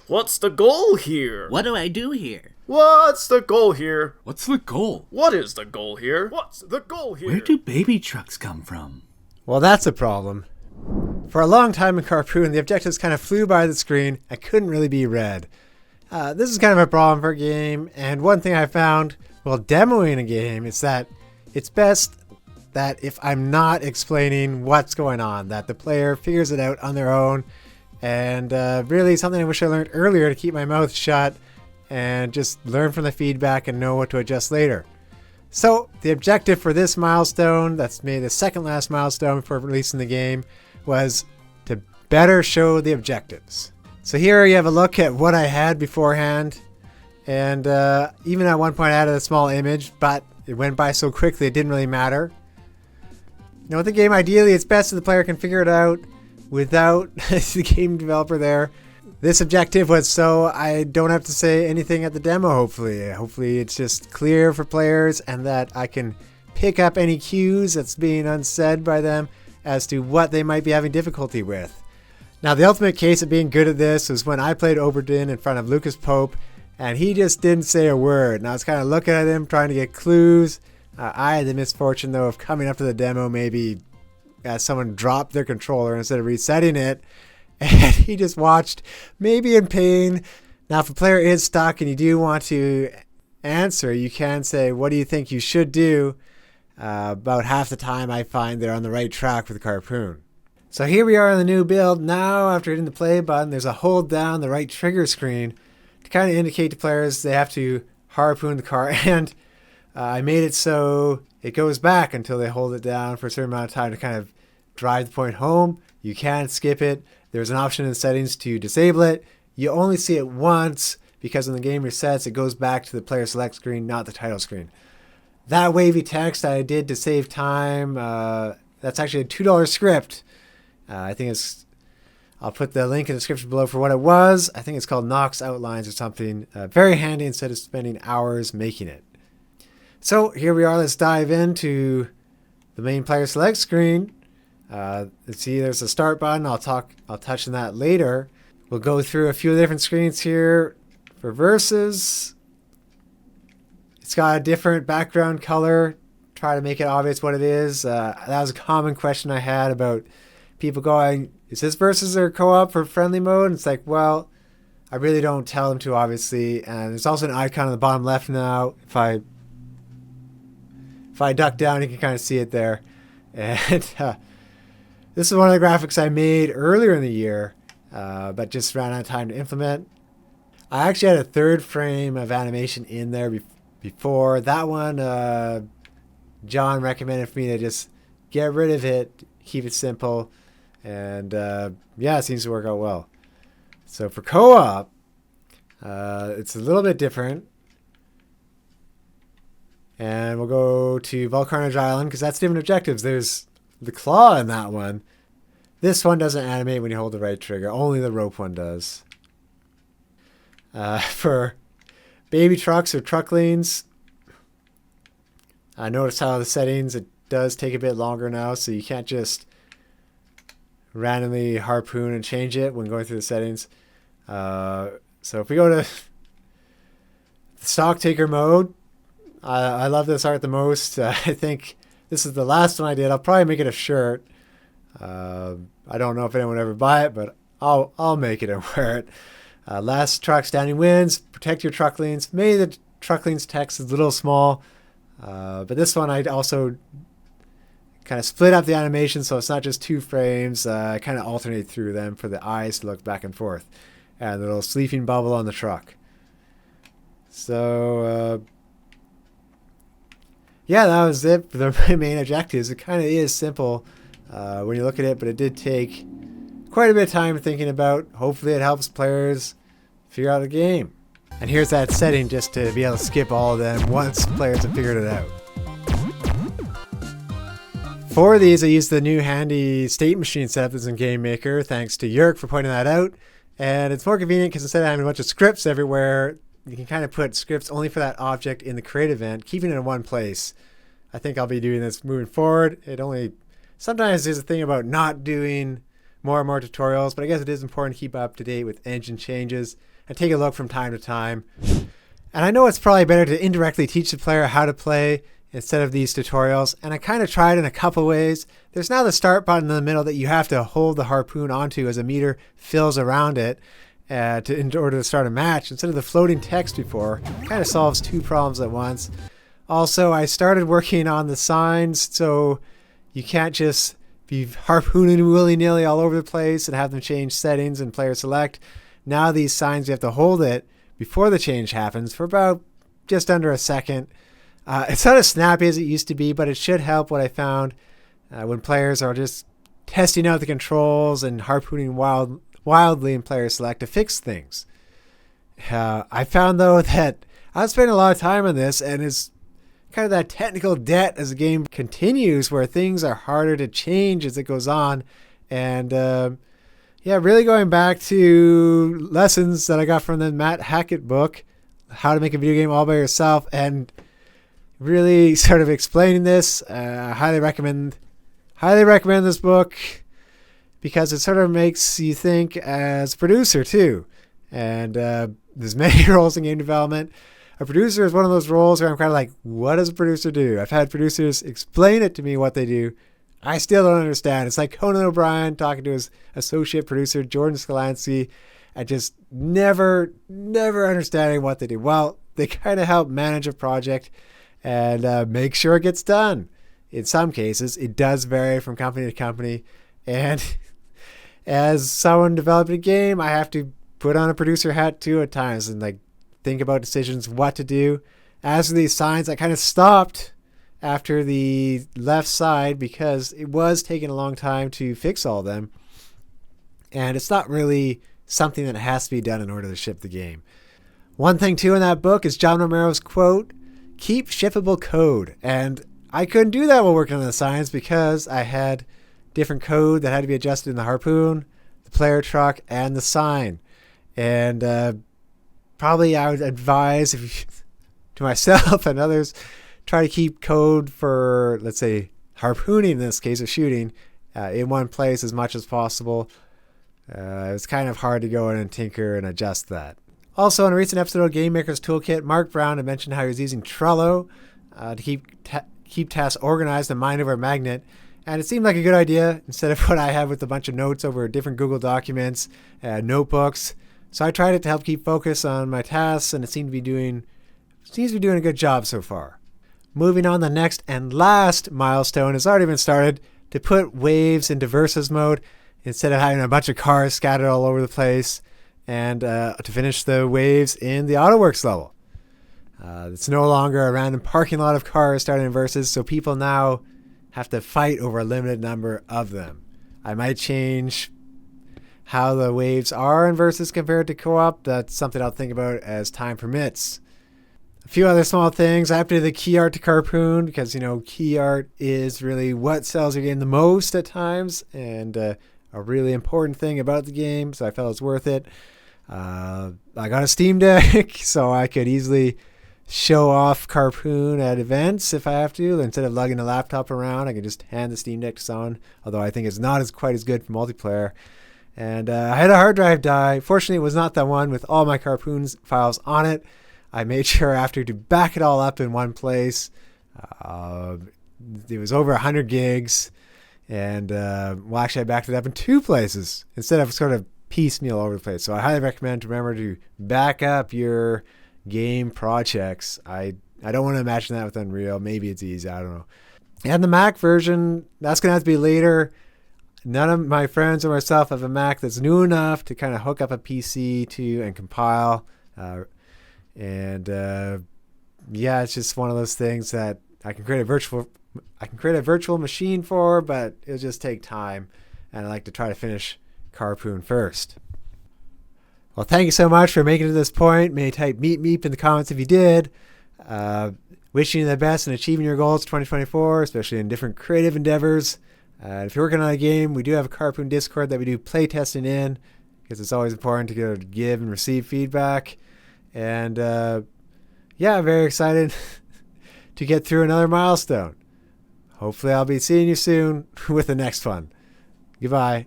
What's the goal here? What do I do here? What's the goal here? What's the goal? What is the goal here? What's the goal here? Where do baby trucks come from? Well, that's a problem. For a long time in Carpoon, the objectives kind of flew by the screen and couldn't really be read. This is kind of a problem for a game, and one thing I found while demoing a game is that it's best that if I'm not explaining what's going on, that the player figures it out on their own. And really something I wish I learned earlier, to keep my mouth shut and just learn from the feedback and know what to adjust later. So the objective for this milestone, that's maybe the second last milestone for releasing the game, was to better show the objectives. So here you have a look at what I had beforehand. And even at one point I added a small image, but it went by so quickly it didn't really matter. With the game, ideally it's best if the player can figure it out without the game developer there. This objective was so I don't have to say anything at the demo, hopefully. Hopefully it's just clear for players and that I can pick up any cues that's being unsaid by them as to what they might be having difficulty with. Now, the ultimate case of being good at this was when I played Oberdin in front of Lucas Pope, and he just didn't say a word. And I was kind of looking at him, trying to get clues. I had the misfortune, though, of coming up to the demo maybe as someone dropped their controller instead of resetting it. And he just watched, maybe in pain. Now, if a player is stuck and you do want to answer, you can say, what do you think you should do? About half the time I find they're on the right track with the Carpoon. So here we are on the new build. Now, after hitting the play button, there's a hold down the right trigger screen to kind of indicate to players they have to harpoon the car. And I made it so it goes back until they hold it down for a certain amount of time to kind of drive the point home. You can skip it. There's an option in the settings to disable it. You only see it once because when the game resets, it goes back to the player select screen, not the title screen. That wavy text I did to save time. That's actually a $2 script. I think I'll put the link in the description below for what it was. I think it's called Nox Outlines or something. Very handy instead of spending hours making it. So here we are. Let's dive into the main player select screen. Let's see, there's a start button. I'll touch on that later. We'll go through a few different screens here. For versus, it's got a different background color. Try to make it obvious what it is. That was a common question I had about people going, is this versus or co-op for friendly mode? And it's like, well, I really don't tell them to, obviously. And there's also an icon on the bottom left now. If I duck down, you can kind of see it there. And this is one of the graphics I made earlier in the year, but just ran out of time to implement. I actually had a third frame of animation in there before. That one, John recommended for me to just get rid of it, keep it simple. And yeah, it seems to work out well. So for co-op, it's a little bit different. And we'll go to Volcarnage Island because that's different objectives. There's the claw in that one. This one doesn't animate when you hold the right trigger. Only the rope one does. For baby trucks or truck lanes, I noticed how the settings, it does take a bit longer now, so you can't just randomly harpoon and change it when going through the settings. So if we go to the stock taker mode, I love this art the most. I think this is the last one I did. I'll probably make it a shirt. I don't know if anyone would ever buy it, but I'll make it and wear it. Last truck standing wins. Protect your truck lanes. Maybe the truck lanes text is a little small, but this one I also kind of split up the animation so it's not just 2 frames. I kind of alternate through them for the eyes to look back and forth, and the little sleeping bubble on the truck. So yeah, that was it for the main objectives. It kind of is simple when you look at it, but it did take quite a bit of time thinking about. Hopefully it helps players figure out the game. And here's that setting just to be able to skip all of them once players have figured it out. For these, I used the new handy state machine setup that's in Gamemaker, thanks to Yerk for pointing that out. And it's more convenient because instead of having a bunch of scripts everywhere, you can kind of put scripts only for that object in the create event, keeping it in one place. I think I'll be doing this moving forward. Sometimes there's a thing about not doing more and more tutorials, but I guess it is important to keep up to date with engine changes and take a look from time to time. And I know it's probably better to indirectly teach the player how to play instead of these tutorials, and I kind of tried in a couple ways. There's now the start button in the middle that you have to hold the harpoon onto as a meter fills around it in order to start a match, instead of the floating text before. Kind of solves two problems at once. Also, I started working on the signs, so you can't just be harpooning willy-nilly all over the place and have them change settings and player select. Now these signs, you have to hold it before the change happens for about just under a second. It's not as snappy as it used to be, but it should help what I found when players are just testing out the controls and harpooning wildly in player select to fix things. I found, though, that I was spending a lot of time on this, and it's kind of that technical debt as the game continues, where things are harder to change as it goes on. And really going back to lessons that I got from the Matt Hackett book, How to Make a Video Game All by Yourself, and really sort of explaining this. Highly recommend this book, because it sort of makes you think as a producer too. And there's many roles in game development. A producer is one of those roles where I'm kind of like, what does a producer do? I've had producers explain it to me what they do. I still don't understand. It's like Conan O'Brien talking to his associate producer, Jordan Skolansky, and just never understanding what they do. Well, they kind of help manage a project and make sure it gets done. In some cases, it does vary from company to company. And as someone developing a game, I have to put on a producer hat too at times and like think about decisions, what to do. As for these signs, I kind of stopped after the left side because it was taking a long time to fix all of them. And it's not really something that has to be done in order to ship the game. One thing too in that book is John Romero's quote, "Keep shippable code." And I couldn't do that while working on the signs because I had different code that had to be adjusted in the harpoon, the player truck, and the sign. And probably I would advise to myself and others, try to keep code for, let's say, harpooning in this case, of shooting, in one place as much as possible. It's kind of hard to go in and tinker and adjust that. Also, in a recent episode of Gamemaker's Toolkit, Mark Brown had mentioned how he was using Trello to keep tasks organized and mind over a magnet. And it seemed like a good idea instead of what I have with a bunch of notes over different Google documents, notebooks. So I tried it to help keep focus on my tasks, and it seems to be doing a good job so far. Moving on, the next and last milestone has already been started, to put waves into versus mode instead of having a bunch of cars scattered all over the place, and to finish the waves in the AutoWorks level. It's no longer a random parking lot of cars starting in versus, so people now have to fight over a limited number of them. I might change how the waves are in versus compared to co-op. That's something I'll think about as time permits. A few other small things. I have to do the key art to Carpoon because, key art is really what sells your game the most at times, and a really important thing about the game, so I felt it's worth it. I got a Steam Deck, so I could easily show off Carpoon at events if I have to. Instead of lugging a laptop around, I can just hand the Steam Deck to someone, although I think it's not quite as good for multiplayer. And I had a hard drive die. Fortunately, it was not the one with all my Carpoon files on it. I made sure after to back it all up in one place. It was over 100 gigs. And actually I backed it up in two places instead of sort of piecemeal over the place. So I highly recommend to remember to back up your game projects. I don't want to imagine that with Unreal. Maybe it's easy. I don't know. And the Mac version, that's going to have to be later. None of my friends or myself have a Mac that's new enough to kind of hook up a PC to and compile. It's just one of those things that I can create a virtual machine for, but it'll just take time. And I like to try to finish Carpoon first. Well, thank you so much for making it to this point. May type meep meep in the comments if you did. Wishing you the best in achieving your goals 2024, especially in different creative endeavors. If you're working on a game, we do have a Carpoon Discord that we do play testing in, because it's always important to give and receive feedback. And I'm very excited to get through another milestone. Hopefully I'll be seeing you soon with the next one. Goodbye.